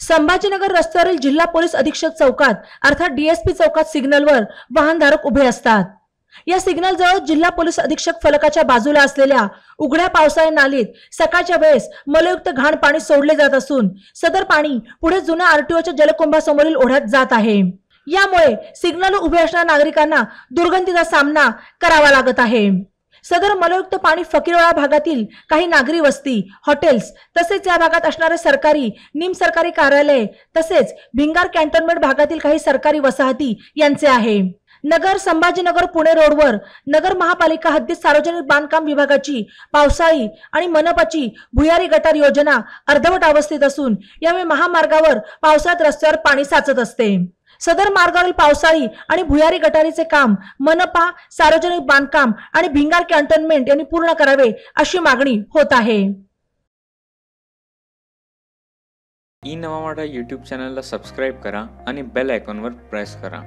संभाजीनगर रस्त्यावरील जिल्हा पोलीस अधीक्षक चौकात अर्थात डीएसपी चौकात सिग्नलवर वाहनधारक उभे असतात। या सिग्नल जवळ जिल्हा पोलीस अधीक्षक फलकाच्या बाजूला असलेल्या उघड्या पावसाळी नालीत सकाळच्या वेळेस मलयुक्त घाण पाणी सोडले जात असून सदर पाणी पुढे जुन्या आरटीओच्या जलकुंभासमोरील ओढ्यात जात आहे। यामुळे सिग्नल उभे असणाऱ्या नागरिकांना दुर्गंधीचा सामना करावा लागत आहे। सदर मलयुक्त पाणी फकीरवाडा भागातील काही नागरी वस्ती, हॉटेल्स तसेच या भागात असणारे सरकारी, निमसरकारी कार्यालय तसेच भिंगार कॅन्टोन्मेंट भागातील काही सरकारी वसाहती यांचे आहे। नगर संभाजीनगर पुणे रोडवर नगर महापालिका हद्दीत सार्वजनिक बांधकाम विभागाची पावसाळी आणि मनपाची भुयारी गटार योजना अर्धवट अवस्थेत असून यामुळे महामार्गावर पावसाळ्यात रस्त्यावर पाणी साचत असते। सदर मार्गावरील पावसाळी आणि भुयारी गटारीचे काम मनपा, सार्वजनिक बांधकाम आणि भिंगार कॅन्टोन्मेंट यांनी पूर्ण करावे अशी मागणी होत आहे। ई नवा मराठा यूट्यूब चॅनलला सबस्क्राइब करा आणि बेल आयकॉनवर प्रेस करा।